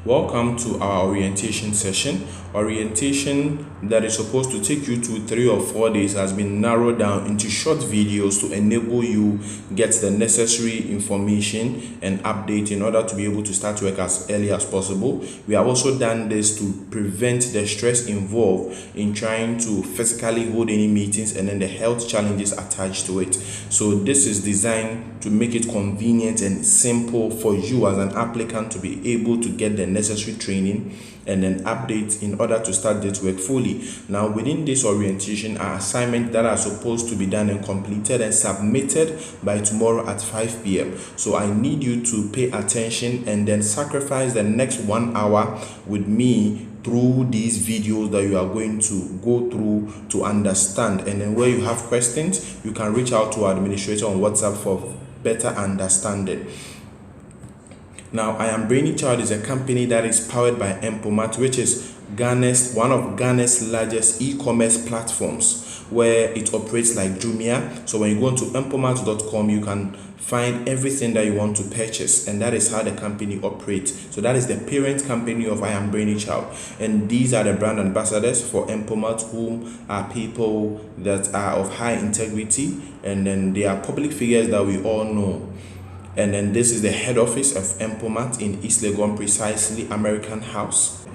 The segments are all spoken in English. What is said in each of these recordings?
Welcome to our orientation session. Orientation that is supposed to take you to 3 or 4 days has been narrowed down into short videos to enable you get the necessary information and update in order to be able to start work as early as possible. We have also done this to prevent the stress involved in trying to physically hold any meetings and then the health challenges attached to it. So this is designed to make it convenient and simple for you as an applicant to be able to get the necessary training and then updates in order to start this work fully. Now, within this orientation are assignments that are supposed to be done and completed and submitted by tomorrow at 5 p.m. So I need you to pay attention and then sacrifice the next 1 hour with me through these videos that you are going to go through to understand. And then where you have questions, you can reach out to our administrator on WhatsApp for better understanding. Now, I Am Brainy Child is a company that is powered by Empomat, which is one of Ghana's largest e-commerce platforms, where it operates like Jumia. So when you go to empomat.com, you can find everything that you want to purchase, and that is how the company operates. So that is the parent company of I Am Brainy Child, and these are the brand ambassadors for Empomat, whom are people that are of high integrity, and then they are public figures that we all know. And then this is the head office of Empomat in East Legon, precisely American House.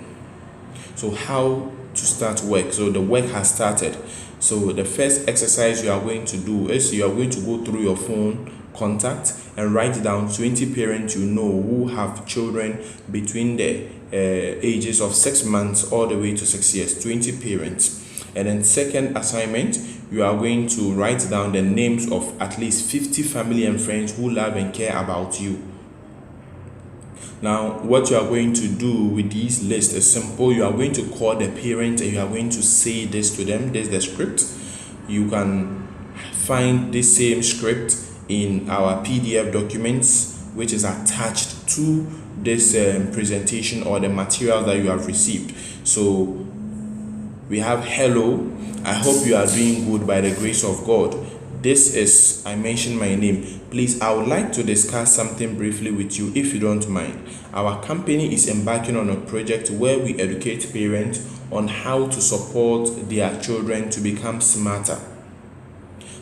So how to start work? So the work has started. So the first exercise you are going to do is you are going to go through your phone contact and write down 20 parents you know who have children between the ages of 6 months all the way to 6 years. 20 parents. And then second assignment, you are going to write down the names of at least 50 family and friends who love and care about you. Now, what you are going to do with this list is simple. You are going to call the parent and you are going to say this to them. This is the script. You can find this same script in our PDF documents, which is attached to this presentation or the material that you have received. So we have hello. I hope you are doing good by the grace of God. This is, I mentioned my name. Please, I would like to discuss something briefly with you if you don't mind. Our company is embarking on a project where we educate parents on how to support their children to become smarter,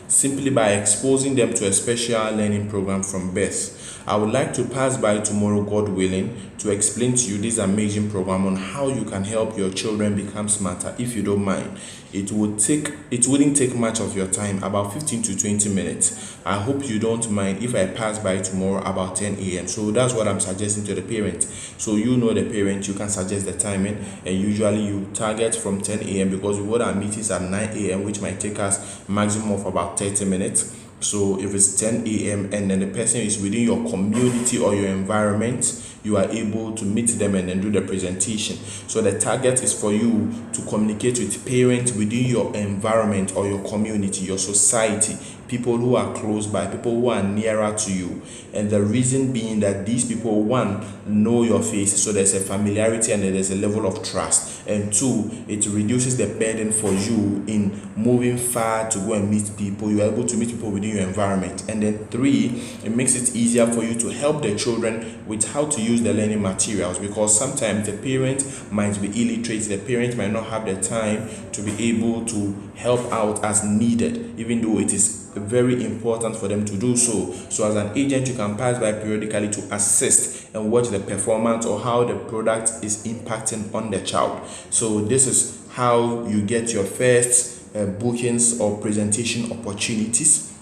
simply by exposing them to a special learning program from birth. I would like to pass by tomorrow, God willing, to explain to you this amazing program on how you can help your children become smarter. If you don't mind, it wouldn't take much of your time, about 15 to 20 minutes. I hope you don't mind if I pass by tomorrow about 10 a.m. So that's what I'm suggesting to the parents. So you know the parent, you can suggest the timing, and usually you target from 10 a.m. because we hold our meetings at 9 a.m., which might take us maximum of about 30 minutes. So if it's 10 a.m. and then the person is within your community or your environment, you are able to meet them and then do the presentation. So the target is for you to communicate with parents within your environment or your community, your society, people who are close by, people who are nearer to you. And the reason being that these people, one, know your face, so there's a familiarity and there's a level of trust. And two, it reduces the burden for you in moving far to go and meet people. You're able to meet people within your environment. And then three, it makes it easier for you to help the children with how to use the learning materials, because sometimes the parent might be illiterate, the parent might not have the time to be able to help out as needed, even though it is very important for them to do so. So as an agent, you can pass by periodically to assist and watch the performance or how the product is impacting on the child. So this is how you get your first bookings or presentation opportunities.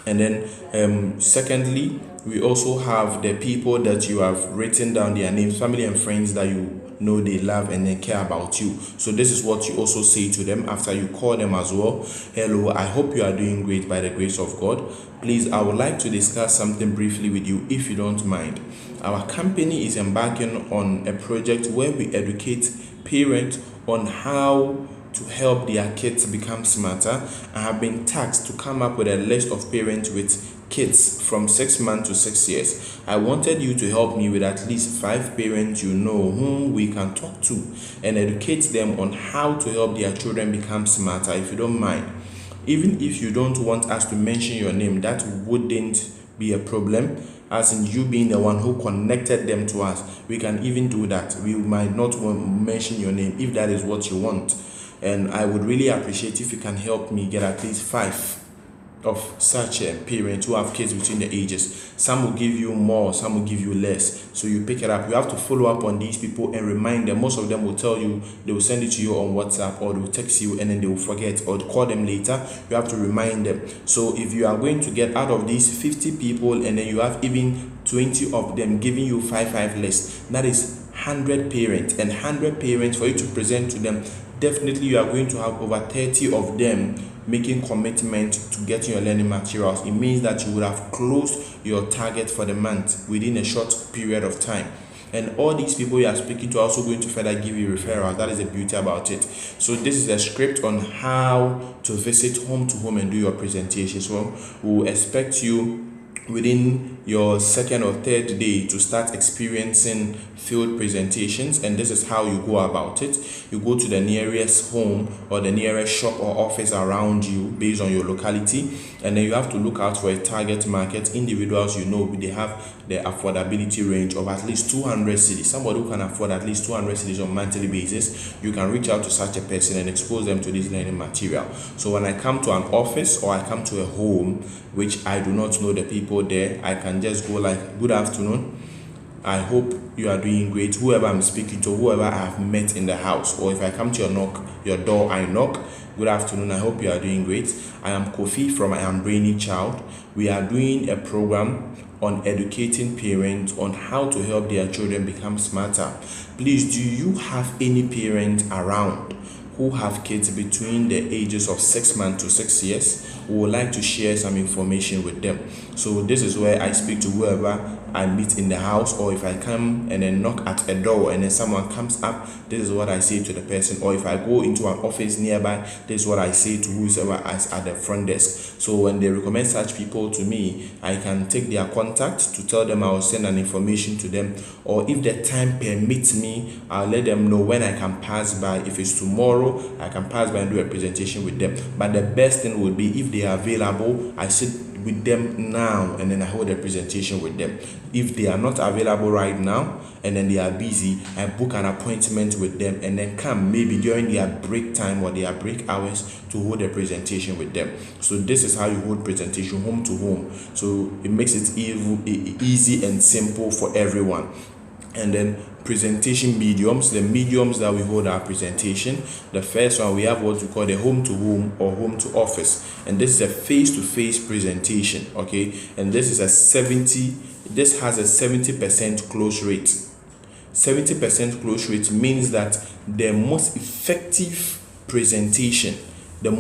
And then secondly, we also have the people that you have written down their names, family and friends that you know they love and they care about you. So this is what you also say to them after you call them as well. Hello, I hope you are doing great by the grace of God. Please, I would like to discuss something briefly with you if you don't mind. Our company is embarking on a project where we educate parents on how to help their kids become smarter. I have been tasked to come up with a list of parents with kids from 6 months to 6 years. I wanted you to help me with at least 5 parents you know whom we can talk to and educate them on how to help their children become smarter, if you don't mind. Even if you don't want us to mention your name, that wouldn't be a problem. as in you being the one who connected them to us. We can even do that. We might not mention your name if that is what you want. And I would really appreciate if you can help me get at least 5 of such parents who have kids between the ages. Some will give you more, some will give you less. So you pick it up. You have to follow up on these people and remind them. Most of them will tell you, they will send it to you on WhatsApp, or they will text you and then they will forget, or call them later. You have to remind them. So if you are going to get out of these 50 people and then you have even 20 of them giving you 5 lists, that is 100 parents, and 100 parents for you to present to them, definitely you are going to have over 30 of them making commitment to getting your learning materials. It means that you would have closed your target for the month within a short period of time. And all these people you are speaking to are also going to further give you referrals. That is the beauty about it. So this is a script on how to visit home to home and do your presentation. So we'll expect you within your second or third day to start experiencing field presentations, and this is how you go about it. You go to the nearest home or the nearest shop or office around you based on your locality, and then you have to look out for a target market. Individuals, they have the affordability range of at least 200 cedis. Somebody who can afford at least 200 cedis on a monthly basis, you can reach out to such a person and expose them to this learning material. So when I come to an office or I come to a home which I do not know the people there, I can just go like, good afternoon, I hope you are doing great. Whoever I'm speaking to, whoever I have met in the house, or if I come to your door, I knock. Good afternoon, I hope you are doing great. I am Kofi from I Am Brainy Child. We are doing a program on educating parents on how to help their children become smarter. Please, do you have any parent around who have kids between the ages of 6 months to 6 years? We would like to share some information with them. So this is where I speak to whoever I meet in the house, or if I come and then knock at a door and then someone comes up, this is what I say to the person. Or if I go into an office nearby, this is what I say to whoever is at the front desk. So when they recommend such people to me, I can take their contact to tell them I will send an information to them, or if the time permits me, I'll let them know when I can pass by. If it's tomorrow, I can pass by and do a presentation with them. But the best thing would be if they are available, I sit with them now and then I hold a presentation with them. If they are not available right now and then they are busy, I book an appointment with them and then come maybe during their break time or their break hours to hold a presentation with them. So this is how you hold presentation home to home. So it makes it easy and simple for everyone. And then presentation mediums, the mediums that we hold our presentation. The first one, we have what we call the home to home or home to office, and this is a face-to-face presentation. Okay, and this has a 70% close rate. 70% close rate means that the most effective presentation that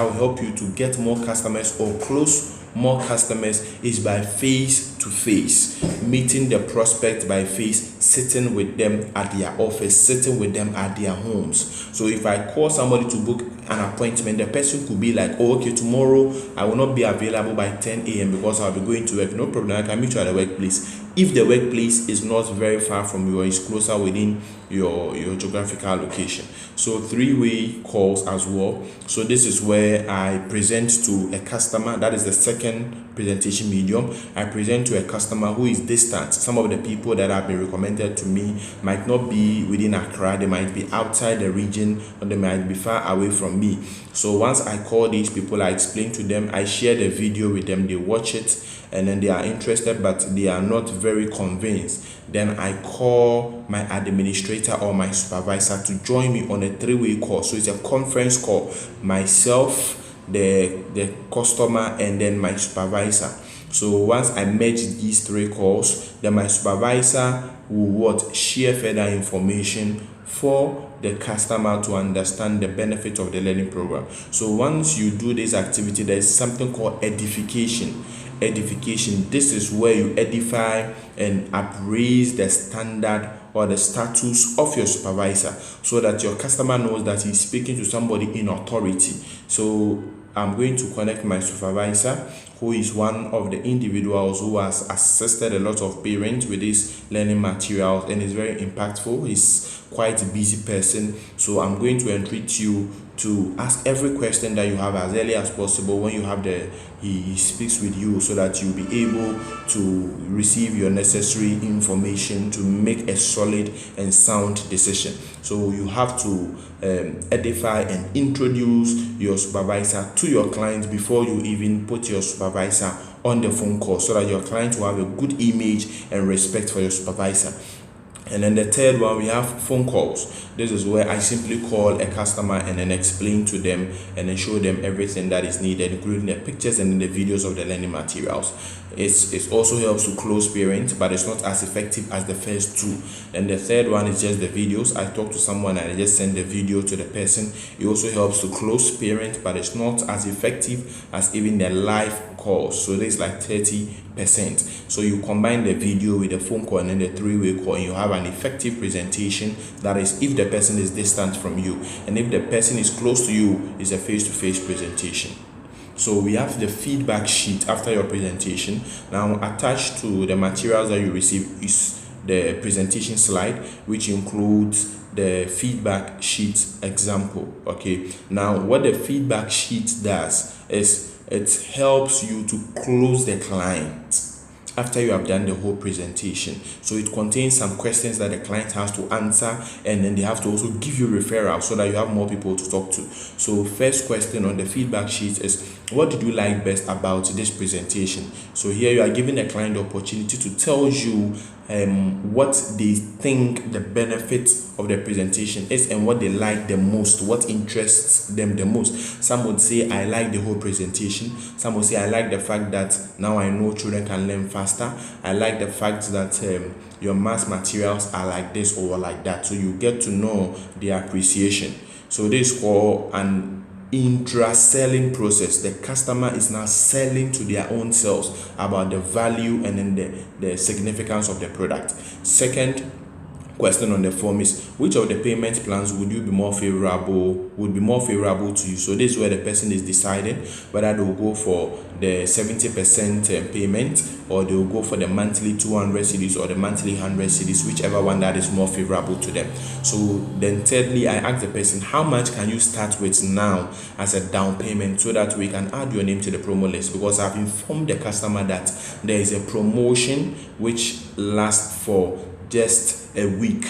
will help you to get more customers or close more customers is by face to face, meeting the prospect by face, sitting with them at their office, sitting with them at their homes. So if I call somebody to book an appointment, the person could be like, oh, okay, tomorrow I will not be available by 10 a.m. because I'll be going to work. No problem, I can meet you at the workplace. If the workplace is not very far from you or is closer within your geographical location. So 3-way calls as well. So this is where I present to a customer. That is the second presentation medium. I present to a customer who is distant. Some of the people that have been recommended to me might not be within Accra. They might be outside the region, or they might be far away from me. So once I call these people, I explain to them, I share the video with them, they watch it, and then they are interested but they are not very convinced. Then I call my administrator or my supervisor to join me on a 3-way call. So it's a conference call, myself, the customer, and then my supervisor. So once I merge these 3 calls, then my supervisor will share further information for the customer to understand the benefit of the learning program. So once you do this activity, there is something called edification. This is where you edify and upraise the standard or the status of your supervisor, so that your customer knows that he's speaking to somebody in authority. So I'm going to connect my supervisor, who is one of the individuals who has assisted a lot of parents with this learning materials and is very impactful. He's quite a busy person. So I'm going to entreat you to ask every question that you have as early as possible when you have he speaks with you, so that you'll be able to receive your necessary information to make a solid and sound decision. So you have to edify and introduce your supervisor to your client before you even put your supervisor on the phone call, so that your client will have a good image and respect for your supervisor. And then the third one, we have phone calls. This is where I simply call a customer and then explain to them and then show them everything that is needed, including the pictures and the videos of the learning materials. It also helps to close parents, but it's not as effective as the first two. And the third one is just the videos. I talk to someone and I just send the video to the person. It also helps to close parents, but it's not as effective as even the live calls. So there's like 30%. So you combine the video with the phone call and then the three-way call, and you have an effective presentation. That is, if the person is distant from you, and if the person is close to you, it's a face-to-face presentation. So we have the feedback sheet after your presentation. Now attached to the materials that you receive is the presentation slide, which includes the feedback sheet example. Okay, now what the feedback sheet does is it helps you to close the client after you have done the whole presentation. So it contains some questions that the client has to answer, and then they have to also give you referrals so that you have more people to talk to. So first question on the feedback sheet is, what did you like best about this presentation? So here you are giving the client the opportunity to tell you what they think the benefit of the presentation is and what they like the most, what interests them the most. Some would say, I like the whole presentation. Some would say, I like the fact that now I know children can learn faster. I like the fact that your math materials are like this or like that. So you get to know their appreciation. So this is called an intra-selling process. The customer is now selling to their own selves about the value and then the significance of the product. Second question on the form is, which of the payment plans would be more favorable to you? So this is where the person is deciding whether they will go for the 70% payment, or they will go for the monthly 200 cedis or the monthly 100 cedis, whichever one that is more favorable to them. So then thirdly, I ask the person, how much can you start with now as a down payment, so that we can add your name to the promo list? Because I've informed the customer that there is a promotion which lasts for just a week.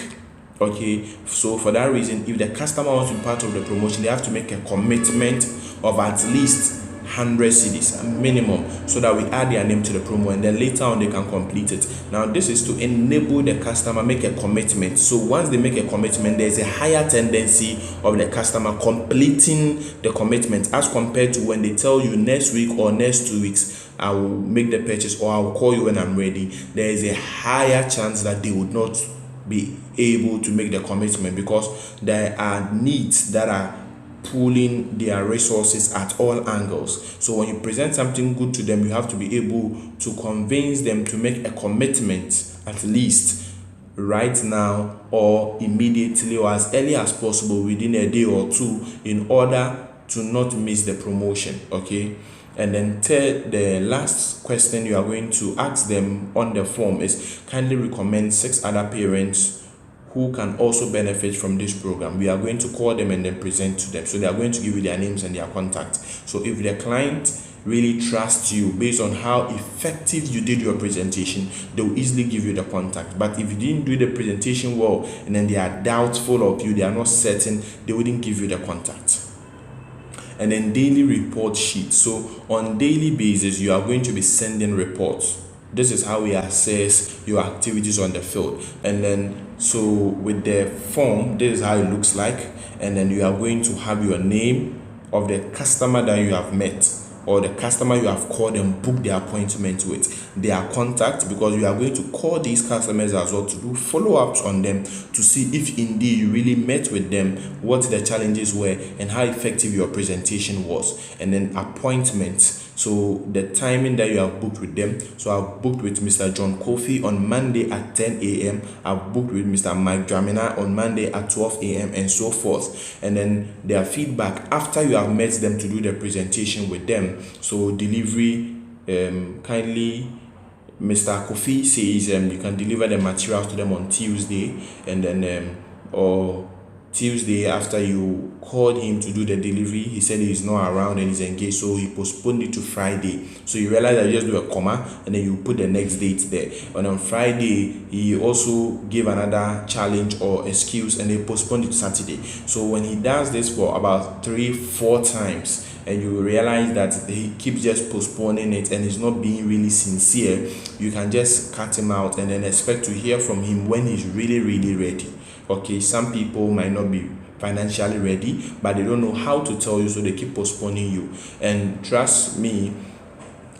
Okay, so for that reason, if the customer wants to be part of the promotion, they have to make a commitment of at least 100 cedis minimum, so that we add their name to the promo, and then later on they can complete it. Now this is to enable the customer make a commitment. So once they make a commitment, there's a higher tendency of the customer completing the commitment, as compared to when they tell you next week or next 2 weeks I will make the purchase, or I will call you when I'm ready. There is a higher chance that they would not be able to make the commitment, because there are needs that are pulling their resources at all angles. So when you present something good to them, you have to be able to convince them to make a commitment, at least right now or immediately or as early as possible within a day or two, in order to not miss the promotion. Okay. And then the last question you are going to ask them on the form is, kindly recommend 6 other parents who can also benefit from this program. We are going to call them and then present to them. So they are going to give you their names and their contacts. So if the client really trusts you based on how effective you did your presentation, they will easily give you the contact. But if you didn't do the presentation well, and then they are doubtful of you, they are not certain, they wouldn't give you the contact. And then daily report sheet. So on daily basis, you are going to be sending reports. This is how we assess your activities on the field. And then so with the form, this is how it looks like. And then you are going to have your name of the customer that you have met, or the customer you have called and booked the appointment with, their contact, because you are going to call these customers as well to do follow-ups on them, to see if indeed you really met with them, what the challenges were, and how effective your presentation was. And then appointments. So the timing that you have booked with them. So I've booked with Mr. John Kofi on Monday at 10 a.m. I've booked with Mr. Mike Dramina on Monday at 12 a.m. and so forth. And then their feedback after you have met them to do the presentation with them. So delivery, kindly, Mr. Kofi says you can deliver the materials to them on Tuesday, and then or Tuesday, after you called him to do the delivery, he said he's not around and he's engaged, so he postponed it to Friday. So you realize that you just do a comma and then you put the next date there. And on Friday, he also gave another challenge or excuse and he postponed it to Saturday. So when he does this for about 3-4 times, and you realize that he keeps just postponing it and he's not being really sincere, you can just cut him out and then expect to hear from him when he's really ready. Okay, some people might not be financially ready, but they don't know how to tell you, so they keep postponing you. And trust me,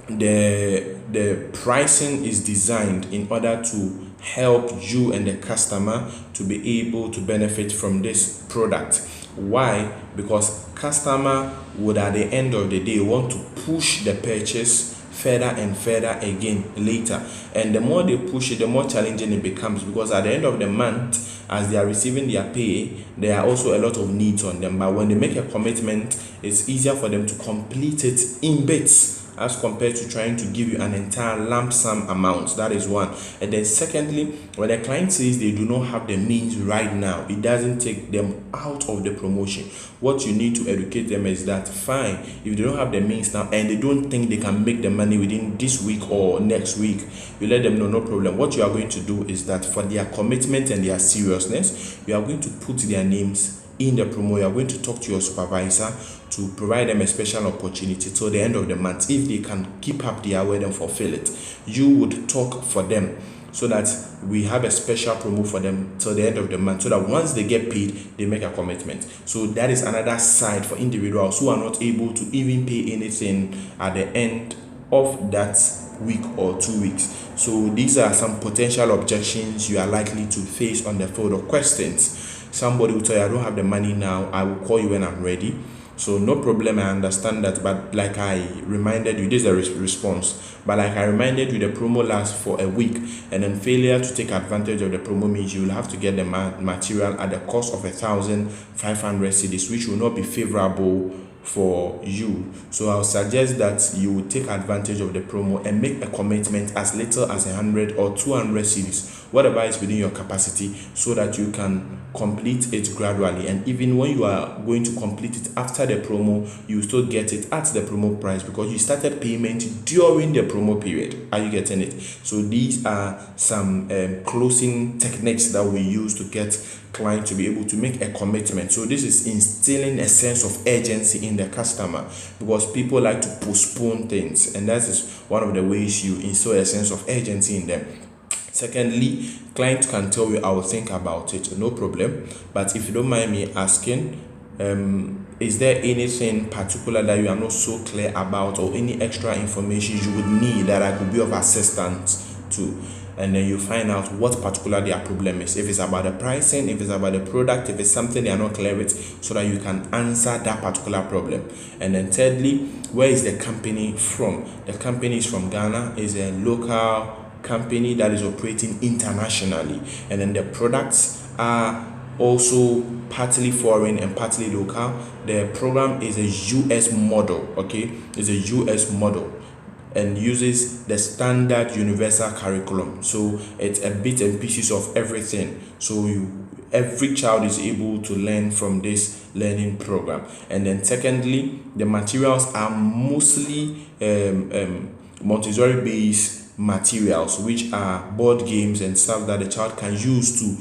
the pricing is designed in order to help you and the customer to be able to benefit from this product. Why? Because customer would at the end of the day want to push the purchase further and further again later, and the more they push it, the more challenging it becomes, because at the end of the month, as they are receiving their pay, there are also a lot of needs on them. But when they make a commitment, it's easier for them to complete it in bits as compared to trying to give you an entire lump sum amount. That is one. And then secondly, when the client says they do not have the means right now, it doesn't take them out of the promotion. What you need to educate them is that, fine, if they don't have the means now and they don't think they can make the money within this week or next week, you let them know, no problem. What you are going to do is that for their commitment and their seriousness, you are going to put their names in the promo. You are going to talk to your supervisor to provide them a special opportunity till the end of the month. If they can keep up their word and fulfill it, you would talk for them so that we have a special promo for them till the end of the month, so that once they get paid, they make a commitment. So that is another side for individuals who are not able to even pay anything at the end of that week or 2 weeks. So these are some potential objections you are likely to face on the field of questions. Somebody will tell you, I don't have the money now, I will call you when I'm ready. So no problem, I understand that, but like I reminded you, this is the response, but like I reminded you, the promo lasts for a week, and then failure to take advantage of the promo means you will have to get the material at the cost of 1,500 cedis, which will not be favorable for you. So I'll suggest that you will take advantage of the promo and make a commitment as little as 100 or 200 cedis, whatever is within your capacity, so that you can complete it gradually. And even when you are going to complete it after the promo, you still get it at the promo price, because you started payment during the promo period. Are you getting it? So these are some closing techniques that we use to get client to be able to make a commitment. So this is instilling a sense of urgency in the customer, because people like to postpone things, and that is one of the ways you instill a sense of urgency in them. Secondly, client can tell you, I will think about it, no problem. But if you don't mind me asking, is there anything particular that you are not so clear about, or any extra information you would need that I could be of assistance to? And then you find out what particular their problem is. If it's about the pricing, if it's about the product, if it's something they are not clear with, so that you can answer that particular problem. And then thirdly, where is the company from? The company is from Ghana, is a local company that is operating internationally, and then the products are also partly foreign and partly local. The program is a US model, okay? It's a US model and uses the standard universal curriculum. So it's a bit and pieces of everything. So every child is able to learn from this learning program. And then secondly, the materials are mostly Montessori based materials, which are board games and stuff that the child can use to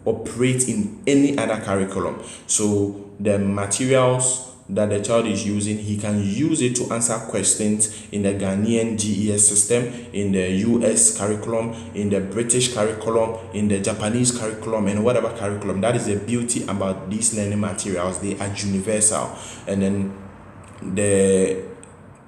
operate in any other curriculum. So the materials that the child is using, he can use it to answer questions in the Ghanaian GES system, in the US curriculum, in the British curriculum, in the Japanese curriculum, and whatever curriculum. That is the beauty about these learning materials. They are universal. And then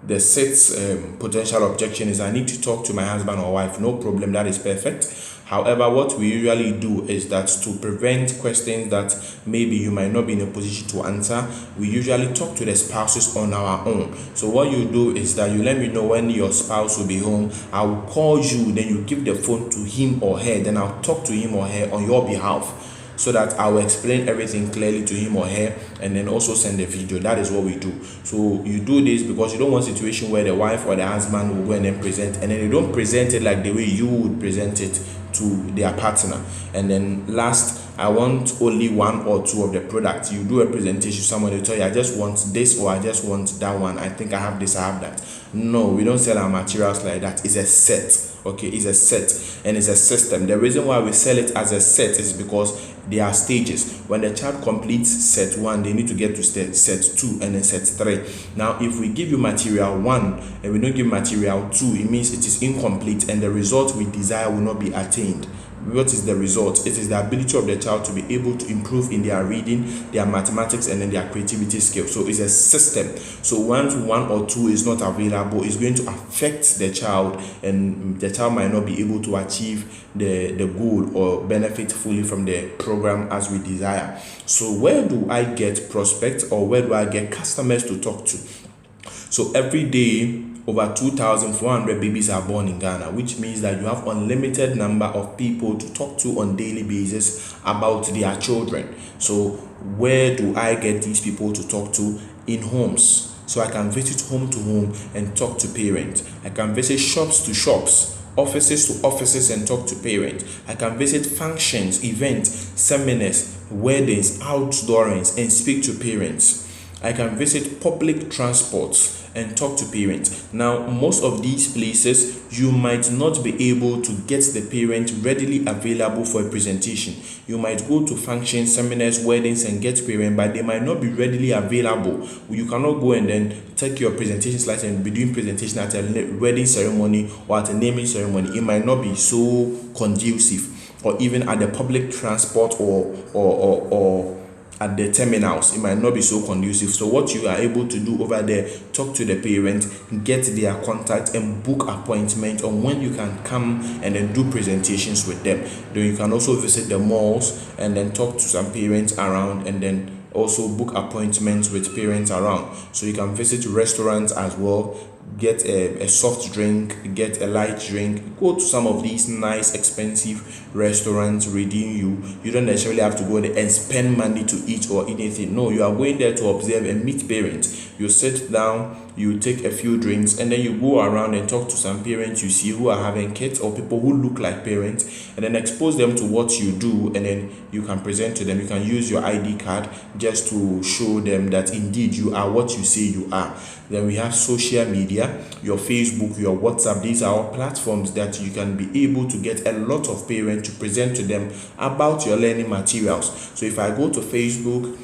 the sixth potential objection is, I need to talk to my husband or wife. No problem, that is perfect. However, what we usually do is that to prevent questions that maybe you might not be in a position to answer, we usually talk to the spouses on our own. So what you do is that you let me know when your spouse will be home. I will call you, then you give the phone to him or her, then I'll talk to him or her on your behalf, so that I will explain everything clearly to him or her, and then also send the video. That is what we do. So you do this because you don't want a situation where the wife or the husband will go and then present, and then they don't present it like the way you would present it to their partner. And then last, I want only one or two of the products. You do a presentation, someone will tell you, I just want this or I just want that one. I think I have this, I have that. No, we don't sell our materials like that. It's a set. Okay, it's a set and it's a system. The reason why we sell it as a set is because there are stages. When the child completes set 1, they need to get to set 2 and then set 3. Now, if we give you material 1 and we don't give material 2, it means it is incomplete and the result we desire will not be attained. What is the result? It is the ability of the child to be able to improve in their reading, their mathematics, and then their creativity skills. So it's a system. So once 1 or 2 is not available, it's going to affect the child, and the child might not be able to achieve the goal or benefit fully from the program as we desire. So where do I get prospects, or where do I get customers to talk to? So every day, over 2,400 babies are born in Ghana, which means that you have unlimited number of people to talk to on daily basis about their children. So where do I get these people to talk to? In homes. So I can visit home to home and talk to parents. I can visit shops to shops, offices to offices, and talk to parents. I can visit functions, events, seminars, weddings, outdoorings, and speak to parents. I can visit public transports and talk to parents. Now, most of these places, you might not be able to get the parent readily available for a presentation. You might go to functions, seminars, weddings, and get parent, but they might not be readily available. You cannot go and then take your presentation slides and be doing presentation at a wedding ceremony or at a naming ceremony. It might not be so conducive, or even at the public transport or at the terminals. It might not be so conducive. So what you are able to do over there, talk to the parent, get their contact, and book appointment on when you can come and then do presentations with them. Then you can also visit the malls and then talk to some parents around, and then also book appointments with parents around. So you can visit restaurants as well, get a soft drink, get a light drink, go to some of these nice expensive restaurants, redeem. You don't necessarily have to go there and spend money to eat or anything. No, you are going there to observe and meet parents. You sit down, you take a few drinks, and then you go around and talk to some parents you see who are having kids or people who look like parents, and then expose them to what you do, and then you can present to them. You can use your ID card just to show them that indeed you are what you say you are. Then we have social media, your Facebook, your WhatsApp. These are all platforms that you can be able to get a lot of parents to present to them about your learning materials. So if I go to Facebook,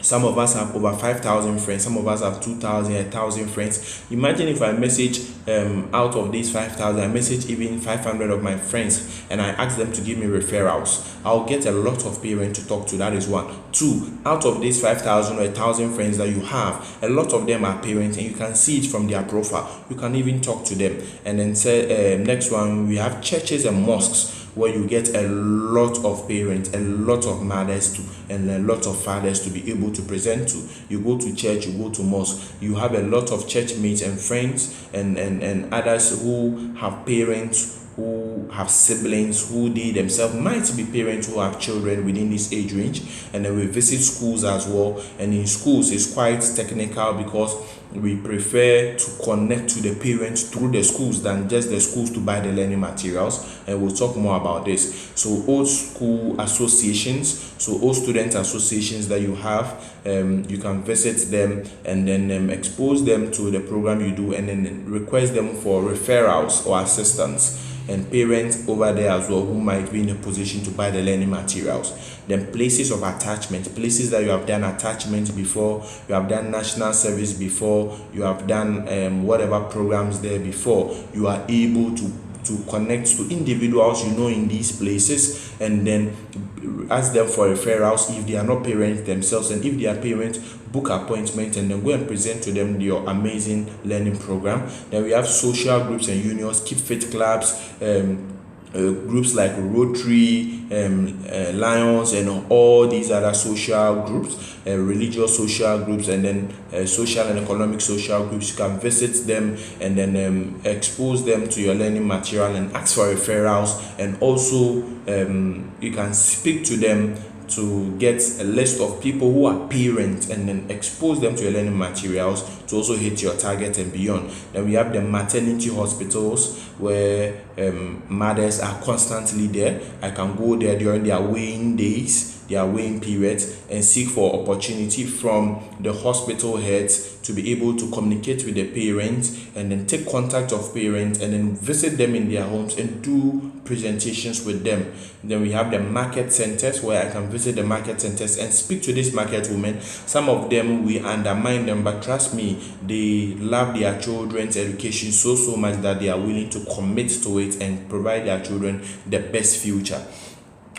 some of us have over 5,000 friends, some of us have 2,000, 1,000 friends. Imagine if I message out of these 5,000, I message even 500 of my friends, and I ask them to give me referrals. I'll get a lot of parents to talk to. That is one. Two, out of these 5,000 or 1,000 friends that you have, a lot of them are parents, and you can see it from their profile. You can even talk to them. And then say next one, we have churches and mosques, where you get a lot of parents, a lot of mothers and a lot of fathers to be able to present to. You go to church, you go to mosque, you have a lot of church mates and friends and others who have parents, who have siblings, who they themselves might be parents who have children within this age range. And then we visit schools as well. And in schools, it's quite technical because we prefer to connect to the parents through the schools than just the schools to buy the learning materials. And we'll talk more about this. So all school associations, so all student associations that you have, you can visit them and then expose them to the program you do, and then request them for referrals or assistance. And parents over there as well who might be in a position to buy the learning materials. Then places of attachment, places that you have done attachment before, you have done national service before, you have done whatever programs there before. You are able to connect to individuals you know in these places, and then ask them for referrals if they are not parents themselves, and if they are parents, book appointment and then go and present to them your amazing learning program. Then we have social groups and unions, keep fit clubs, groups like Rotary, Lions, and all these other social groups, religious social groups, and then social and economic social groups. You can visit them and then expose them to your learning material and ask for referrals, and also you can speak to them to get a list of people who are parents and then expose them to your learning materials to also hit your target and beyond. Then we have the maternity hospitals where mothers are constantly there. I can go there during their weighing days, their weighing periods, and seek for opportunity from the hospital heads to be able to communicate with the parents and then take contact of parents and then visit them in their homes and do presentations with them. Then we have the market centers where I can visit the market centers and speak to these market women. Some of them we undermine them, but trust me, they love their children's education so much that they are willing to commit to it and provide their children the best future.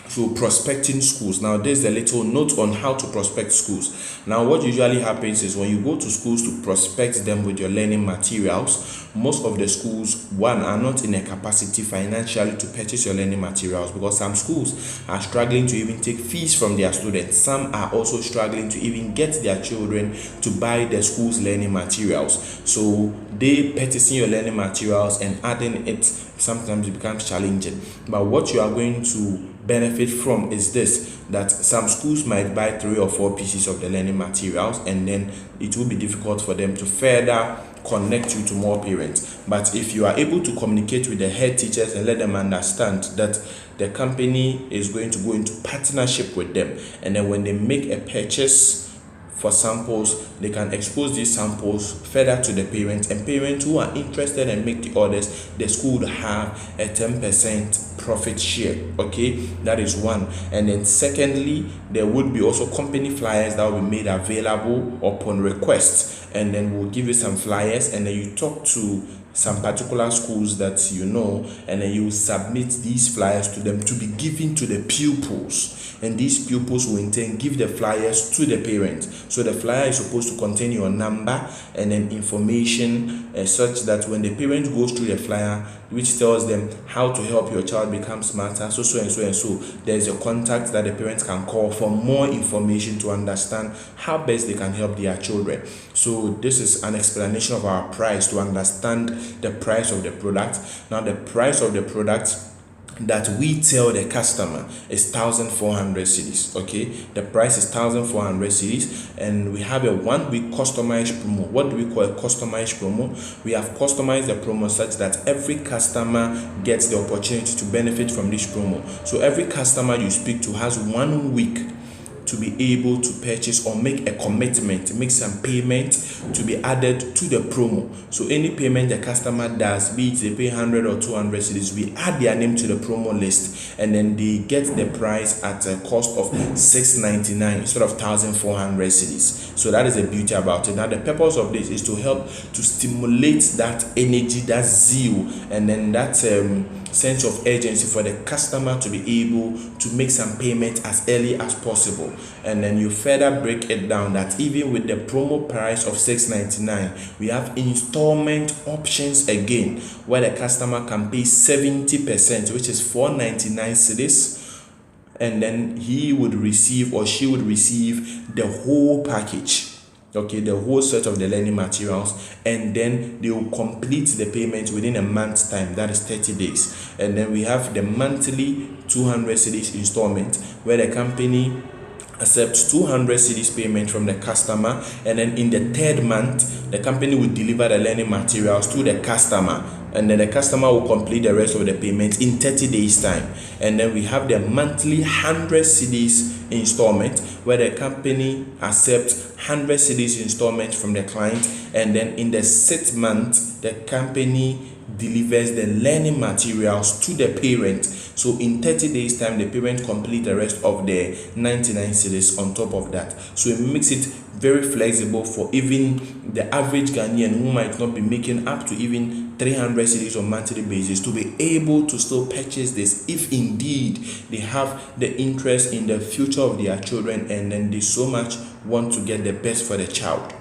So prospecting schools. Now there's a little note on how to prospect schools. Now what usually happens is when you go to schools to prospect them with your learning materials, most of the schools, one, are not in a capacity financially to purchase your learning materials, because some schools are struggling to even take fees from their students. Some are also struggling to even get their children to buy the school's learning materials. So they purchasing your learning materials and adding it, sometimes it becomes challenging. But what you are going to benefit from is this, that some schools might buy 3 or 4 pieces of the learning materials, and then it will be difficult for them to further connect you to more parents. But if you are able to communicate with the head teachers and let them understand that the company is going to go into partnership with them, and then when they make a purchase for samples, they can expose these samples further to the parents, and parents who are interested and make the orders, the school would have a 10% profit share. Okay, that is one. And then secondly, there would be also company flyers that will be made available upon request, and then we'll give you some flyers, and then you talk to some particular schools that you know, and then you submit these flyers to them to be given to the pupils, and these pupils will in turn give the flyers to the parents. So the flyer is supposed to contain your number and then information such that when the parent goes through the flyer, which tells them how to help your child become smarter, so there's a contact that the parents can call for more information to understand how best they can help their children. So this is an explanation of our price, to understand the price of the product. Now the price of the product that we tell the customer is 1,400 cedis. Okay, the price is 1,400 cedis, and we have a 1 week customized promo. What do we call a customized promo? We have customized the promo such that every customer gets the opportunity to benefit from this promo. So every customer you speak to has 1 week to be able to purchase or make a commitment, make some payment to be added to the promo. So any payment the customer does, be it they pay 100 or 200 cedis, we add their name to the promo list, and then they get the price at a cost of 699 instead of 1,400 cedis. So that is the beauty about it. Now the purpose of this is to help to stimulate that energy, that zeal, and then that sense of urgency for the customer to be able to make some payment as early as possible. And then you further break it down that even with the promo price of 699, we have installment options again, where the customer can pay 70%, which is 499 cedis, and then he would receive or she would receive the whole package. Okay, the whole set of the learning materials, and then they will complete the payment within a month's time, that is 30 days. And then we have the monthly 200 cedis installment, where the company accepts 200 cedis payment from the customer, and then in the 3rd month the company will deliver the learning materials to the customer, and then the customer will complete the rest of the payment in 30 days time. And then we have the monthly 100 cedis installment, where the company accepts 100 cedis installment from the client, and then in the 6th month the company delivers the learning materials to the parent. So in 30 days time the parent complete the rest of the 99 cedis on top of that. So it makes it very flexible for even the average Ghanaian who might not be making up to even 300 cedis on monthly basis to be able to still purchase this, if indeed they have the interest in the future of their children, and then they so much want to get the best for the child.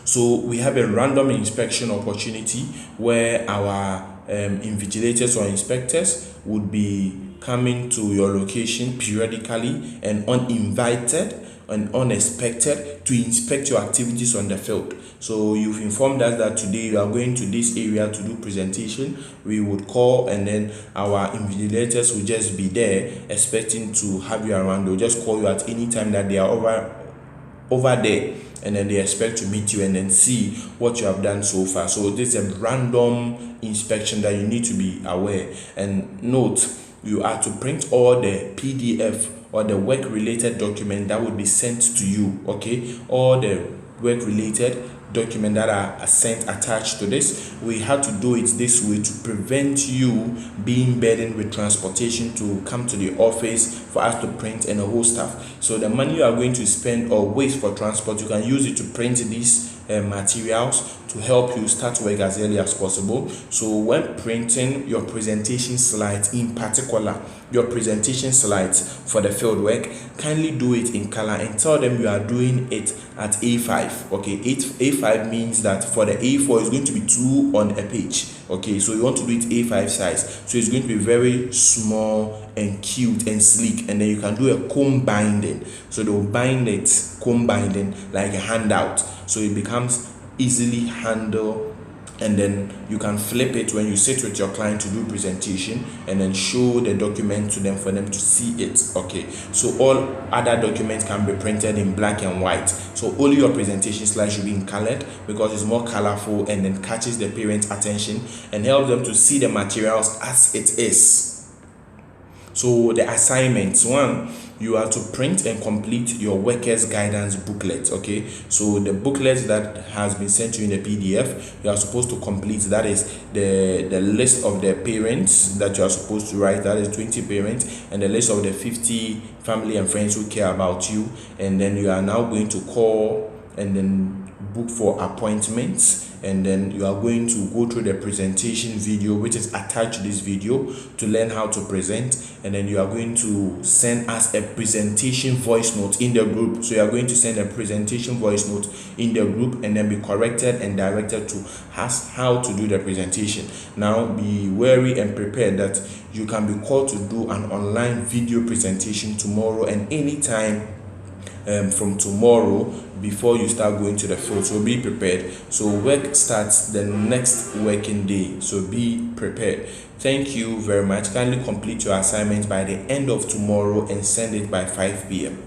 So we have a random inspection opportunity where our invigilators or inspectors would be coming to your location periodically and uninvited. and unexpected to inspect your activities on the field. So you've informed us that today you are going to this area to do presentation. We would call, and then our invigilators will just be there expecting to have you around. They'll just call you at any time that they are over there, and then they expect to meet you and then see what you have done so far. So this is a random inspection that you need to be aware. And note, you are to print all the PDF or the work related document that would be sent to you. Okay, all the work related document that are sent attached to this. We had to do it this way to prevent you being burdened with transportation to come to the office for us to print and the whole stuff. So the money you are going to spend or waste for transport, you can use it to print these materials to help you start work as early as possible. So when printing your presentation slides, in particular your presentation slides for the field work, kindly do it in color and tell them you are doing it at A5. Okay, A5 means that for the A4 is going to be 2 on a page. Okay, so you want to do it A5 size, so it's going to be very small and cute and sleek, and then you can do a comb binding. So they'll bind it, comb binding, like a handout, so it becomes easily handled, and then you can flip it when you sit with your client to do presentation, and then show the document to them for them to see it. Okay, so all other documents can be printed in black and white, so only your presentation slide should be in colored because it's more colorful and then catches the parents' attention and helps them to see the materials as it is. So the assignments: 1, you are to print and complete your workers guidance booklet. Okay, so the booklet that has been sent to you in the PDF, you are supposed to complete. That is the list of the parents that you are supposed to write, that is 20 parents, and the list of the 50 family and friends who care about you. And then you are now going to call and then book for appointments, and then you are going to go through the presentation video which is attached to this video to learn how to present, and then you are going to send us a presentation voice note in the group. So you are going to send a presentation voice note in the group and then be corrected and directed to us how to do the presentation. Now be wary and prepared that you can be called to do an online video presentation tomorrow and anytime from tomorrow before you start going to the field. So be prepared. So work starts the next working day, so be prepared. Thank you very much. Kindly complete your assignment by the end of tomorrow and send it by 5 p.m.